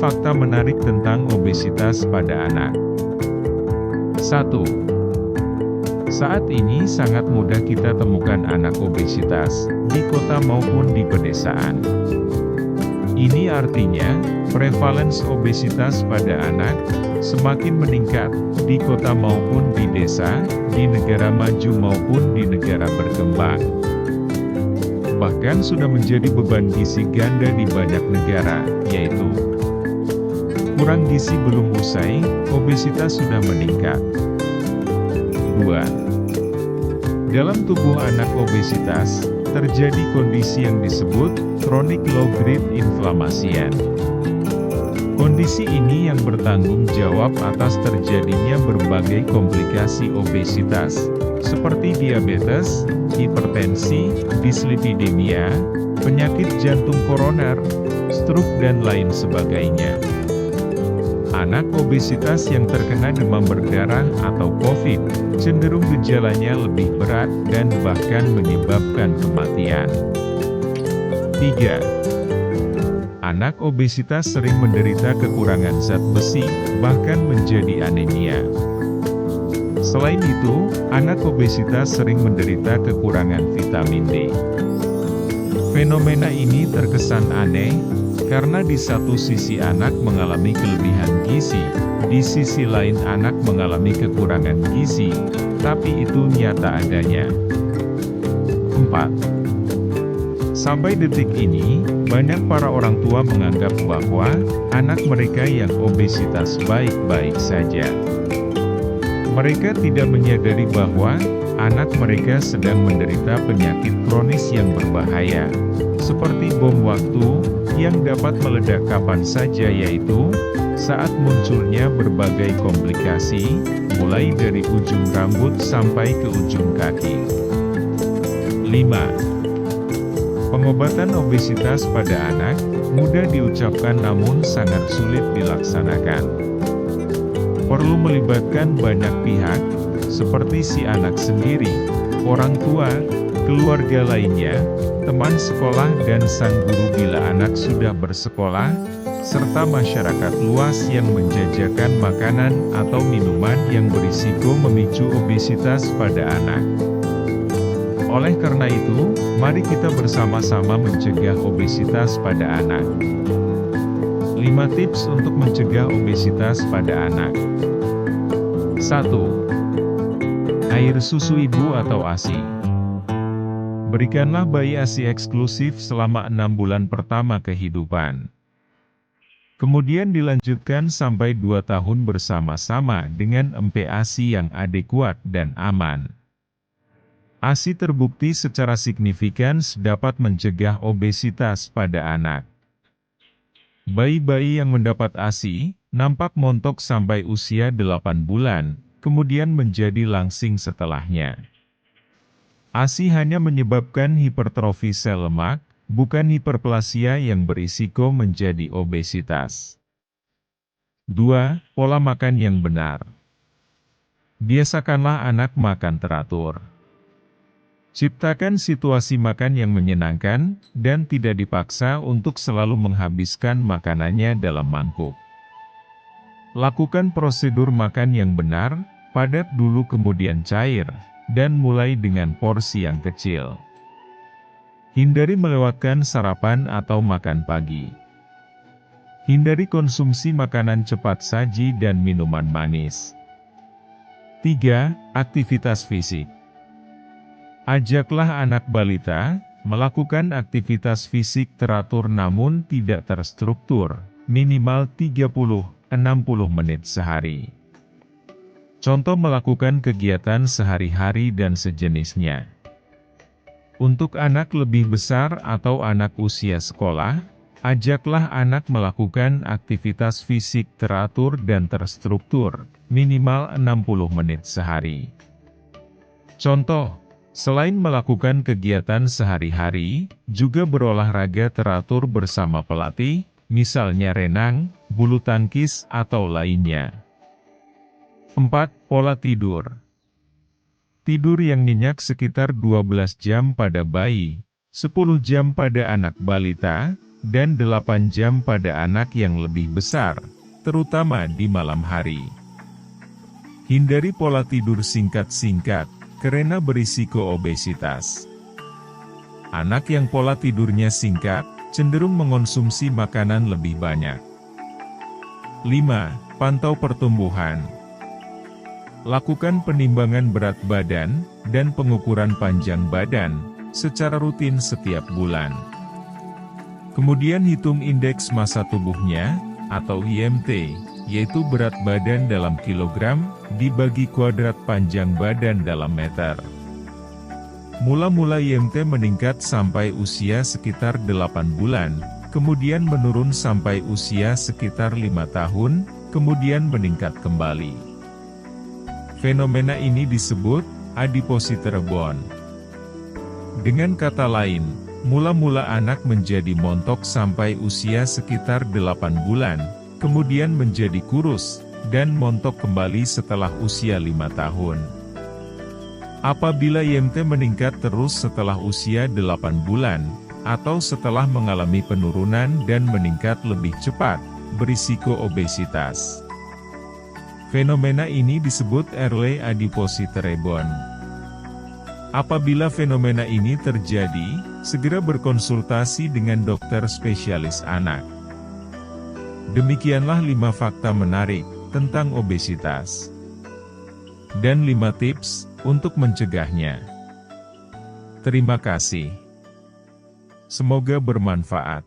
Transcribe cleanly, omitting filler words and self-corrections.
fakta menarik tentang obesitas pada anak. 1. Saat ini sangat mudah kita temukan anak obesitas, di kota maupun di pedesaan. Ini artinya, prevalens obesitas pada anak semakin meningkat, di kota maupun di desa, di negara maju maupun di negara berkembang. Bahkan sudah menjadi beban gizi ganda di banyak negara, yaitu kurang gizi belum usai, obesitas sudah meningkat. 2. Dalam tubuh anak obesitas, terjadi kondisi yang disebut chronic low-grade inflammation. Kondisi ini yang bertanggung jawab atas terjadinya berbagai komplikasi obesitas, seperti diabetes, hipertensi, dislipidemia, penyakit jantung koroner, stroke dan lain sebagainya. Anak obesitas yang terkena demam berdarah atau COVID, cenderung gejalanya lebih berat dan bahkan menyebabkan kematian. 3. Anak obesitas sering menderita kekurangan zat besi, bahkan menjadi anemia. Selain itu, anak obesitas sering menderita kekurangan vitamin D. Fenomena ini terkesan aneh, karena di satu sisi anak mengalami kelebihan gizi, di sisi lain anak mengalami kekurangan gizi, tapi itu nyata adanya. 4. Sampai detik ini, banyak para orang tua menganggap bahwa anak mereka yang obesitas baik-baik saja. Mereka tidak menyadari bahwa anak mereka sedang menderita penyakit kronis yang berbahaya, seperti bom waktu, yang dapat meledak kapan saja, yaitu saat munculnya berbagai komplikasi, mulai dari ujung rambut sampai ke ujung kaki. 5. Pengobatan obesitas pada anak, mudah diucapkan namun sangat sulit dilaksanakan. Perlu melibatkan banyak pihak, seperti si anak sendiri, orang tua, keluarga lainnya, teman sekolah dan sang guru bila anak sudah bersekolah, serta masyarakat luas yang menjajakan makanan atau minuman yang berisiko memicu obesitas pada anak. Oleh karena itu, mari kita bersama-sama mencegah obesitas pada anak. 5 tips untuk mencegah obesitas pada anak. 1. Air susu ibu atau ASI. Berikanlah bayi ASI eksklusif selama 6 bulan pertama kehidupan. Kemudian dilanjutkan sampai 2 tahun bersama-sama dengan MPASI yang adekuat dan aman. ASI terbukti secara signifikan dapat mencegah obesitas pada anak. Bayi-bayi yang mendapat ASI, nampak montok sampai usia 8 bulan, kemudian menjadi langsing setelahnya. ASI hanya menyebabkan hipertrofi sel lemak, bukan hiperplasia yang berisiko menjadi obesitas. 2. Pola makan yang benar. Biasakanlah anak makan teratur. Ciptakan situasi makan yang menyenangkan, dan tidak dipaksa untuk selalu menghabiskan makanannya dalam mangkuk. Lakukan prosedur makan yang benar, padat dulu kemudian cair, dan mulai dengan porsi yang kecil. Hindari melewatkan sarapan atau makan pagi. Hindari konsumsi makanan cepat saji dan minuman manis. 3. Aktivitas fisik. Ajaklah anak balita melakukan aktivitas fisik teratur namun tidak terstruktur, minimal 30-60 menit sehari. Contoh melakukan kegiatan sehari-hari dan sejenisnya. Untuk anak lebih besar atau anak usia sekolah, ajaklah anak melakukan aktivitas fisik teratur dan terstruktur, minimal 60 menit sehari. Contoh, selain melakukan kegiatan sehari-hari, juga berolahraga teratur bersama pelatih, misalnya renang, bulu tangkis, atau lainnya. 4. Pola tidur. Tidur yang nyenyak sekitar 12 jam pada bayi, 10 jam pada anak balita, dan 8 jam pada anak yang lebih besar, terutama di malam hari. Hindari pola tidur singkat-singkat, karena berisiko obesitas. Anak yang pola tidurnya singkat, cenderung mengonsumsi makanan lebih banyak. 5. Pantau pertumbuhan. Lakukan penimbangan berat badan, dan pengukuran panjang badan, secara rutin setiap bulan. Kemudian hitung indeks massa tubuhnya, atau IMT, yaitu berat badan dalam kilogram, dibagi kuadrat panjang badan dalam meter. Mula-mula IMT meningkat sampai usia sekitar 8 bulan, kemudian menurun sampai usia sekitar 5 tahun, kemudian meningkat kembali. Fenomena ini disebut adiposity rebound. Dengan kata lain, mula-mula anak menjadi montok sampai usia sekitar 8 bulan, kemudian menjadi kurus, dan montok kembali setelah usia 5 tahun. Apabila IMT meningkat terus setelah usia 8 bulan, atau setelah mengalami penurunan dan meningkat lebih cepat, berisiko obesitas. Fenomena ini disebut early adiposity rebound. Apabila fenomena ini terjadi, segera berkonsultasi dengan dokter spesialis anak. Demikianlah 5 fakta menarik tentang obesitas. Dan 5 tips untuk mencegahnya. Terima kasih. Semoga bermanfaat.